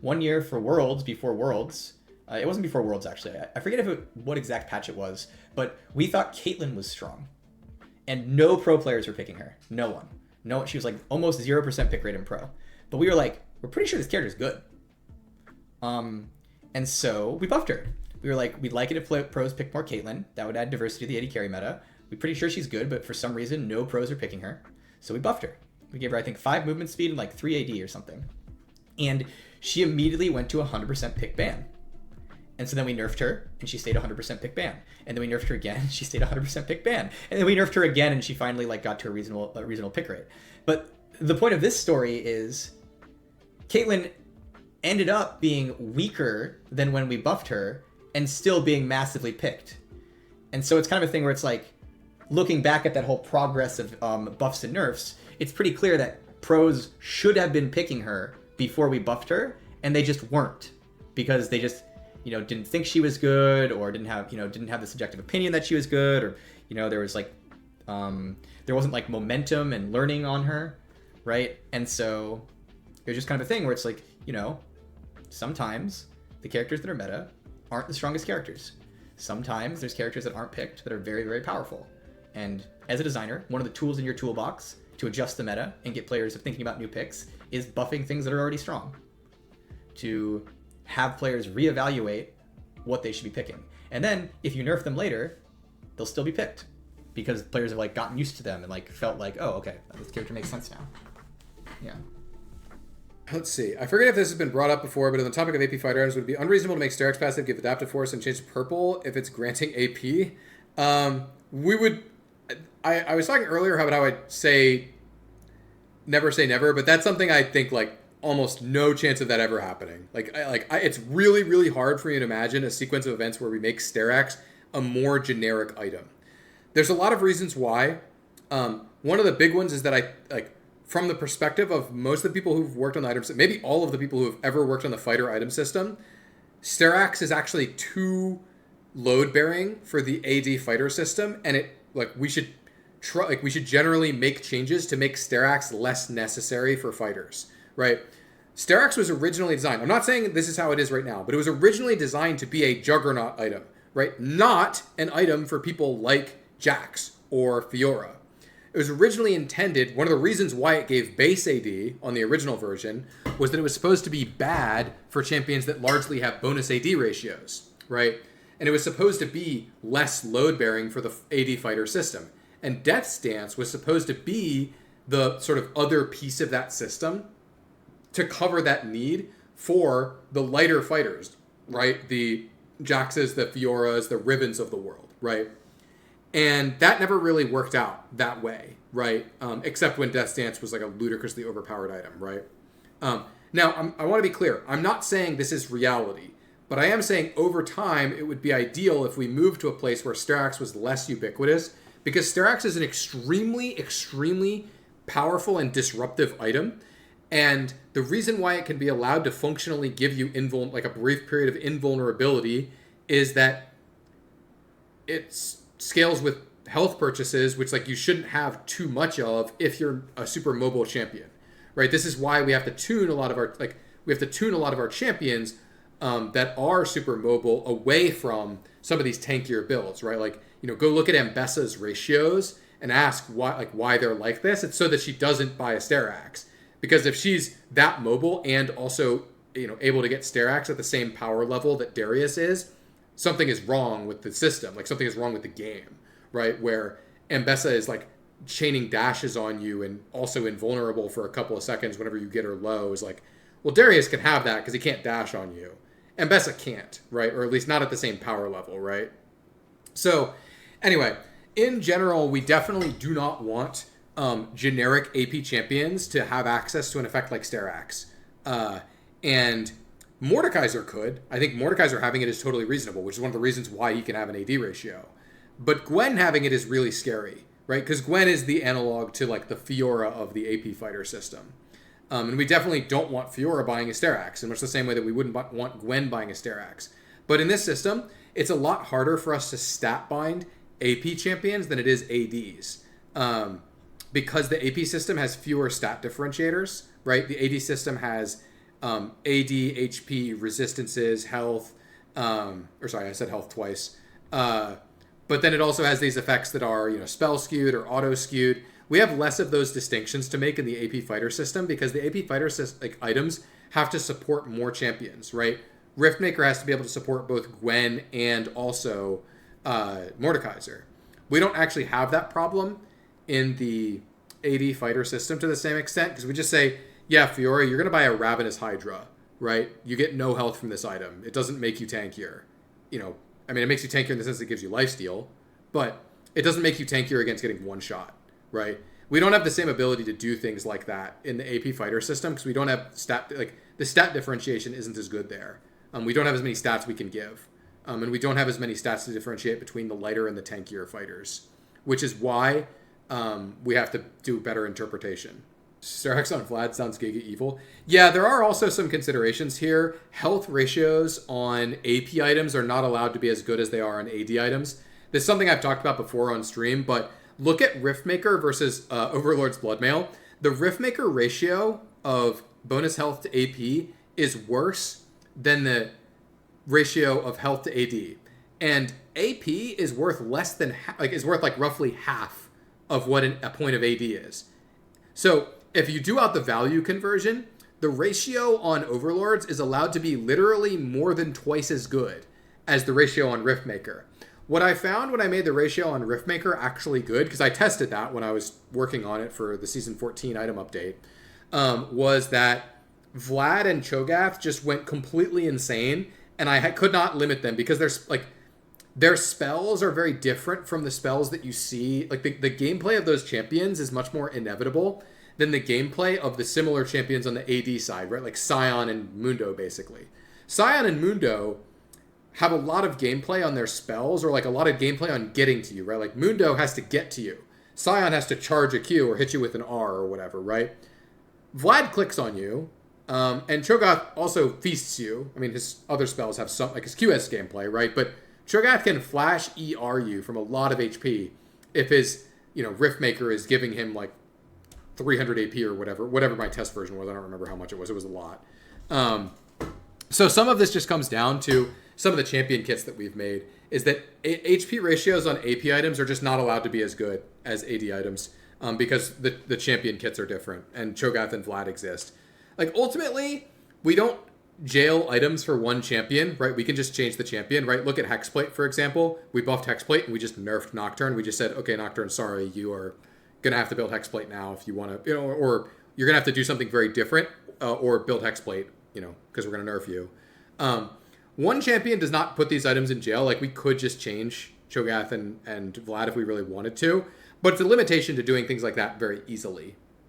one year for Worlds, before Worlds. It wasn't before Worlds, actually. I forget what exact patch it was, but we thought Caitlyn was strong. And no pro players were picking her. No one. No, she was like almost 0% pick rate in pro. But we were like, we're pretty sure this character's good. And so we buffed her. We were like, we'd like it if pros picked more Caitlyn. That would add diversity to the AD carry meta. We're pretty sure she's good, but for some reason, no pros are picking her. So we buffed her. We gave her, I think, 5 movement speed and like 3 AD or something. And she immediately went to 100% pick ban. And so then we nerfed her, and she stayed 100% pick ban. And then we nerfed her again, she stayed 100% pick ban. And then we nerfed her again, and she finally like got to a reasonable pick rate. But the point of this story is, Caitlyn ended up being weaker than when we buffed her, and still being massively picked. And so it's kind of a thing where it's like, looking back at that whole progress of buffs and nerfs, it's pretty clear that pros should have been picking her before we buffed her, and they just weren't, because they just didn't think she was good, or didn't have the subjective opinion that she was good, or there was like there wasn't like momentum and learning on her, right? And so it was just kind of a thing where it's like, sometimes the characters that are meta aren't the strongest characters. Sometimes there's characters that aren't picked that are very, very powerful. And as a designer, one of the tools in your toolbox to adjust the meta and get players thinking about new picks is buffing things that are already strong, to have players reevaluate what they should be picking. And then if you nerf them later, they'll still be picked, because players have like gotten used to them and like felt like, oh, okay, this character makes sense now. Yeah. Let's see. I forget if this has been brought up before, but on the topic of AP fighter items, would it be unreasonable to make Sterak's passive give adaptive force and change to purple if it's granting AP? We would. I was talking earlier about how I'd say never, but that's something I think like almost no chance of that ever happening. It's really, really hard for me to imagine a sequence of events where we make Sterak's a more generic item. There's a lot of reasons why. One of the big ones is that I like, from the perspective of most of the people who've worked on the items, maybe all of the people who have ever worked on the fighter item system, Sterak's is actually too load bearing for the AD fighter system, and we should generally make changes to make Sterak's less necessary for fighters, right? Sterak's was originally designed, I'm not saying this is how it is right now, but it was originally designed to be a juggernaut item, right? Not an item for people like Jax or Fiora. It was originally intended, one of the reasons why it gave base AD on the original version was that it was supposed to be bad for champions that largely have bonus AD ratios, right? And it was supposed to be less load bearing for the AD fighter system. And Death's Dance was supposed to be the sort of other piece of that system to cover that need for the lighter fighters, right? The Jaxes, the Fioras, the Rivens of the world, right? And that never really worked out that way, right? Except when Death's Dance was like a ludicrously overpowered item, right? Now, I want to be clear. I'm not saying this is reality, but I am saying over time, it would be ideal if we moved to a place where Sterak's was less ubiquitous, because Sterak's is an extremely, extremely powerful and disruptive item. And the reason why it can be allowed to functionally give you a brief period of invulnerability is that it scales with health purchases, which like you shouldn't have too much of if you're a super mobile champion, right? This is why we have to tune a lot of our champions that are super mobile away from some of these tankier builds, right? Like, go look at Ambessa's ratios and ask why they're like this. It's so that she doesn't buy a Sterak's. Because if she's that mobile and also, able to get Sterak's at the same power level that Darius is, something is wrong with the system. Like, something is wrong with the game, right? Where Ambessa is like chaining dashes on you and also invulnerable for a couple of seconds whenever you get her low, is like, well, Darius can have that because he can't dash on you. Ambessa can't, right? Or at least not at the same power level, right? So, anyway, in general, we definitely do not want generic AP champions to have access to an effect like Sterak's. And Mordekaiser could. I think Mordekaiser having it is totally reasonable, which is one of the reasons why he can have an AD ratio. But Gwen having it is really scary, right? Because Gwen is the analog to like the Fiora of the AP fighter system. And we definitely don't want Fiora buying a Sterak's, in much the same way that we wouldn't want Gwen buying a Sterak's. But in this system, it's a lot harder for us to stat bind AP champions than it is ADs. Because the AP system has fewer stat differentiators, right? The AD system has AD, HP, resistances, health. I said health twice. But then it also has these effects that are, spell skewed or auto skewed. We have less of those distinctions to make in the AP fighter system because the AP fighter items have to support more champions, right? Riftmaker has to be able to support both Gwen and also Mordekaiser. We don't actually have that problem in the AD fighter system to the same extent because we just say, yeah, Fiora, you're going to buy a Ravenous Hydra, right? You get no health from this item. It doesn't make you tankier. It makes you tankier in the sense that it gives you lifesteal, but it doesn't make you tankier against getting one shot, right? We don't have the same ability to do things like that in the AP fighter system because we don't have the stat differentiation isn't as good there. We don't have as many stats we can give. And we don't have as many stats to differentiate between the lighter and the tankier fighters, which is why we have to do better interpretation. Sterak's on Vlad sounds giga evil. Yeah, there are also some considerations here. Health ratios on AP items are not allowed to be as good as they are on AD items. This is something I've talked about before on stream, but look at Riftmaker versus Overlord's Bloodmail. The Riftmaker ratio of bonus health to AP is worse than the ratio of health to AD. And AP is worth less than, roughly half of what a point of AD is. So if you do out the value conversion, the ratio on Overlords is allowed to be literally more than twice as good as the ratio on Riftmaker. What I found when I made the ratio on Riftmaker actually good, because I tested that when I was working on it for the Season 14 item update, was that Vlad and Cho'Gath just went completely insane, and I could not limit them because their spells are very different from the spells that you see. Like the gameplay of those champions is much more inevitable than the gameplay of the similar champions on the AD side, right? Like Sion and Mundo, basically. Sion and Mundo have a lot of gameplay on their spells, or like a lot of gameplay on getting to you, right? Like Mundo has to get to you. Sion has to charge a Q or hit you with an R or whatever, right? Vlad clicks on you, and Cho'Gath also feasts you. I mean, his other spells have some, like his Q has gameplay, right? But Cho'Gath can flash ER you from a lot of HP if his, Riftmaker is giving him like 300 AP or whatever my test version was. I don't remember how much it was. It was a lot. So some of this just comes down to some of the champion kits that we've made is that HP ratios on AP items are just not allowed to be as good as AD items because the champion kits are different and Cho'Gath and Vlad exist. Like ultimately, we don't jail items for one champion, right? We can just change the champion, right? Look at Hexplate, for example. We buffed Hexplate and we just nerfed Nocturne. We just said, okay, Nocturne, sorry, you are going to have to build Hexplate now if you want to, or you're going to have to do something very different or build Hexplate, because we're going to nerf you. One champion does not put these items in jail. Like we could just change Cho'Gath and Vlad if we really wanted to, but it's a limitation to doing things like that very easily.